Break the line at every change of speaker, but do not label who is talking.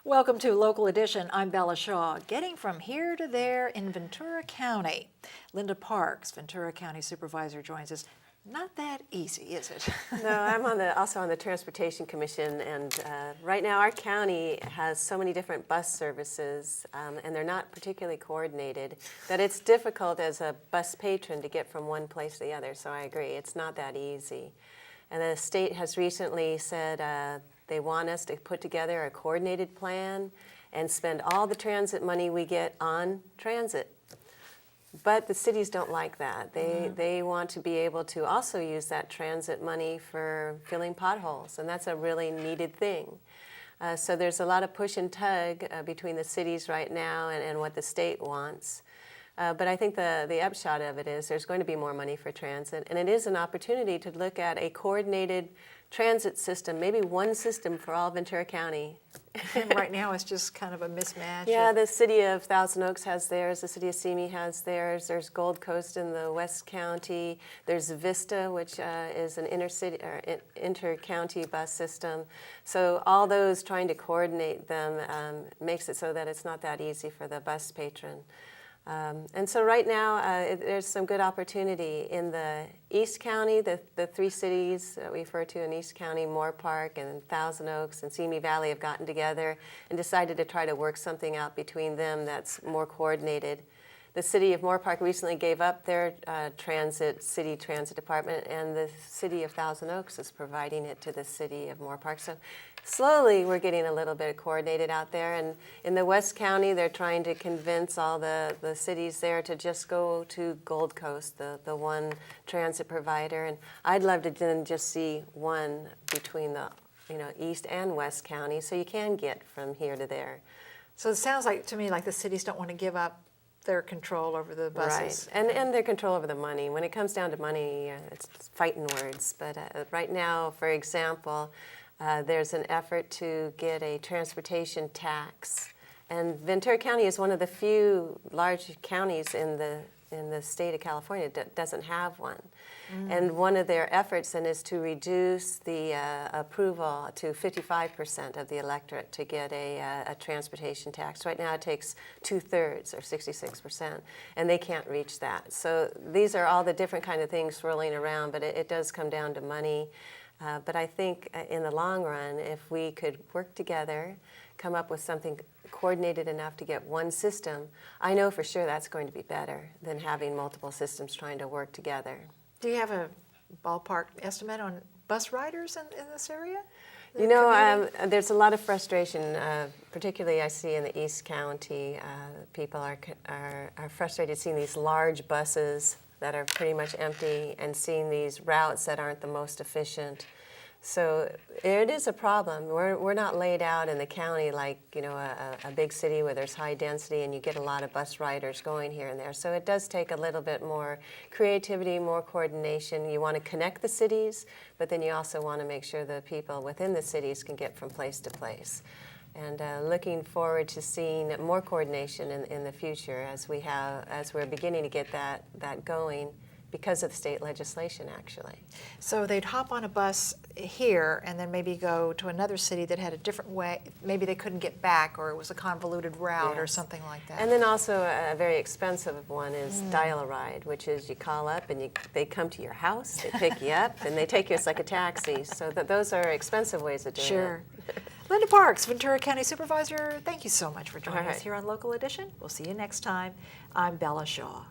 Welcome to Local Edition. I'm Bella Shaw. Getting from here to there in Ventura County. Linda Parks, Ventura County Supervisor, joins us. Not that easy, is it?
No, I'm also on the Transportation Commission, and right now our county has so many different bus services, and they're not particularly coordinated, that it's difficult as a bus patron to get from one place to the other. So I agree, it's not that easy. And the state has recently said they want us to put together a coordinated plan and spend all the transit money we get on transit. But the cities don't like that. They want to be able to also use that transit money for filling potholes, and that's a really needed thing. So there's a lot of push and tug between the cities right now and what the state wants. But I think the upshot of it is there's going to be more money for transit, and it is an opportunity to look at a coordinated transit system, maybe one system for all Ventura County.
And right now it's just kind of a mismatch.
Yeah, the city of Thousand Oaks has theirs, the city of Simi has theirs, there's Gold Coast in the West County, there's Vista, which is an inter-county bus system. So all those, trying to coordinate them makes it so that it's not that easy for the bus patron. And so right now, there's some good opportunity in the East County. The three cities that we refer to in East County, Moore Park and Thousand Oaks and Simi Valley, have gotten together and decided to try to work something out between them that's more coordinated. The city of Moore Park recently gave up their city transit department, and the city of Thousand Oaks is providing it to the city of Moore Park. So slowly we're getting a little bit coordinated out there. And in the West County, they're trying to convince all the cities there to just go to Gold Coast, the one transit provider. And I'd love to then just see one between the East and West County, so you can get from here to there.
So it sounds like to me like the cities don't want to give up their control over the buses.
Right, and their control over the money. When it comes down to money, it's fighting words. But right now, for example, there's an effort to get a transportation tax. And Ventura County is one of the few large counties in the state of California that doesn't have one. And one of their efforts then is to reduce the approval to 55% of the electorate to get a transportation tax. Right now it takes 2/3 or 66%, and they can't reach that. So these are all the different kind of things swirling around, but it does come down to money. But I think in the long run, if we could work together, come up with something coordinated enough to get one system, I know for sure that's going to be better than having multiple systems trying to work together.
Do you have a ballpark estimate on bus riders in this area?
There's a lot of frustration, particularly I see in the East County. People are frustrated seeing these large buses that are pretty much empty and seeing these routes that aren't the most efficient. So it is a problem. We're not laid out in the county like a big city where there's high density and you get a lot of bus riders going here and there. So it does take a little bit more creativity, more coordination. You want to connect the cities, but then you also want to make sure the people within the cities can get from place to place. And looking forward to seeing more coordination in the future as we're beginning to get that going, because of state legislation, actually.
So they'd hop on a bus here and then maybe go to another city that had a different way. Maybe they couldn't get back, or it was a convoluted route or something like that.
And then also a very expensive one is Dial-A-Ride, which is you call up and they come to your house, they pick you up, and they take you. It's like a taxi. So those are expensive ways of doing it.
Sure. Linda Parks, Ventura County Supervisor, thank you so much for joining us here on Local Edition. We'll see you next time. I'm Bella Shaw.